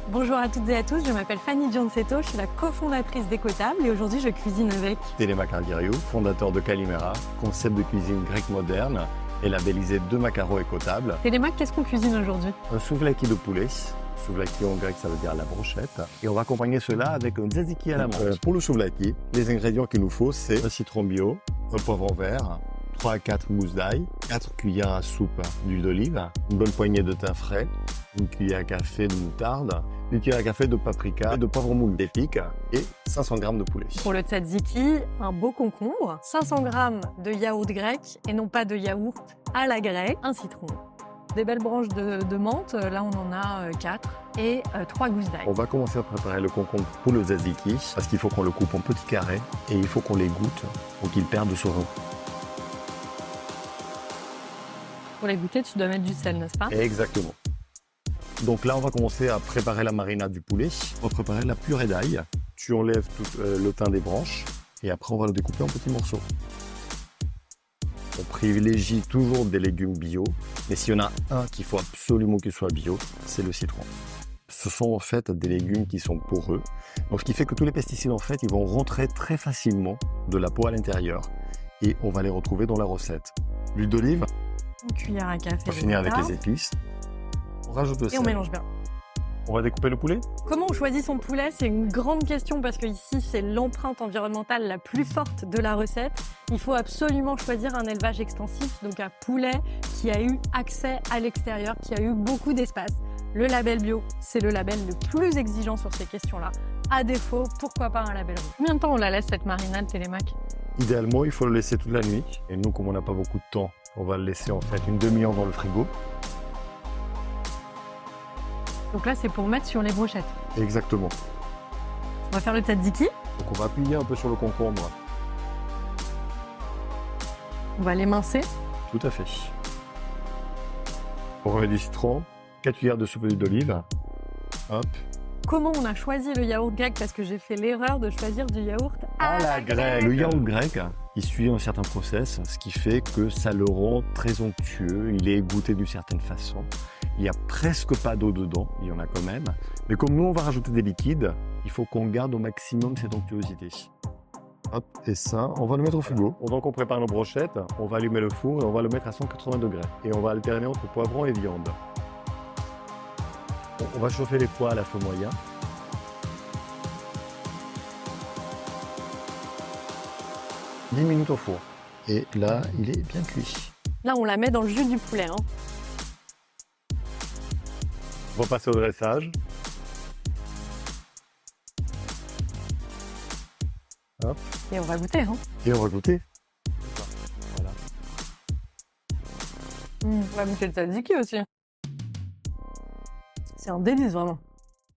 Bonjour à toutes et à tous, je m'appelle Fanny Giancetto, je suis la cofondatrice d'Ecotable et aujourd'hui je cuisine avec Télémac Argyriou, fondateur de Calimera, concept de cuisine grecque moderne et labellisé 2 macarons Ecotable. Télémac. Qu'est-ce qu'on cuisine aujourd'hui? Un souvlaki de poulet. Souvlaki en grec, ça veut dire la brochette. Et on va accompagner cela avec un tzatziki à la menthe. Pour le souvlaki, les ingrédients qu'il nous faut, c'est un citron bio, un poivron vert, 3 à 4 gousses d'ail, 4 cuillères à soupe d'huile d'olive, une bonne poignée de thym frais, une cuillère à café de moutarde, une cuillère à café de paprika, de poivre moulu d'épic et 500 g de poulet. Pour le tzatziki, un beau concombre, 500 g de yaourt grec et non pas de yaourt à la grecque, un citron, des belles branches de menthe, là on en a 4 et 3 gousses d'ail. On va commencer à préparer le concombre pour le tzatziki parce qu'il faut qu'on le coupe en petits carrés et il faut qu'on les goûte pour qu'il perde son goût. Pour les goûter, tu dois mettre du sel, n'est-ce pas? Exactement. Donc là, on va commencer à préparer la marinade du poulet. On va préparer la purée d'ail. Tu enlèves tout le thym des branches et après, on va le découper en petits morceaux. On privilégie toujours des légumes bio, mais s'il y en a un qu'il faut absolument qu'il soit bio, c'est le citron. Ce sont en fait des légumes qui sont poreux, donc ce qui fait que tous les pesticides en fait, ils vont rentrer très facilement de la peau à l'intérieur et on va les retrouver dans la recette. L'huile d'olive. Une cuillère à café. On va finir avec les épices. On rajoute le sel. Et on mélange bien. On va découper le poulet. Comment on choisit son poulet? C'est une grande question parce que ici c'est l'empreinte environnementale la plus forte de la recette. Il faut absolument choisir un élevage extensif, donc un poulet qui a eu accès à l'extérieur, qui a eu beaucoup d'espace. Le label bio, c'est le label le plus exigeant sur ces questions-là. À défaut, pourquoi pas un label rouge? Combien de temps on la laisse cette marinade, Télémac? Idéalement, il faut le laisser toute la nuit. Et nous, comme on n'a pas beaucoup de temps, on va le laisser en fait une demi-heure dans le frigo. Donc là, c'est pour mettre sur les brochettes. Exactement. On va faire le tzatziki. Donc on va appuyer un peu sur le concombre. On va l'émincer. Tout à fait. On remet du citron, 4 cuillères de soupe d'huile d'olive. Hop. Comment on a choisi le yaourt grec? Parce que j'ai fait l'erreur de choisir du yaourt à la grecque. Le yaourt grec, il suit un certain process, ce qui fait que ça le rend très onctueux. Il est égoutté d'une certaine façon. Il n'y a presque pas d'eau dedans, il y en a quand même. Mais comme nous, on va rajouter des liquides, il faut qu'on garde au maximum cette onctuosité. Hop, et ça, on va le mettre au frigo. Pendant qu'on prépare nos brochettes, on va allumer le four et on va le mettre à 180 degrés. Et on va alterner entre poivron et viande. On va chauffer les pois à la feu moyen. « 10 minutes au four. Et là, il est bien cuit. Là, on la met dans le jus du poulet. On va passer au dressage. Hop. Et on va goûter. Et on va goûter. Voilà. On va goûter le tzatziki aussi. C'est un délice, vraiment.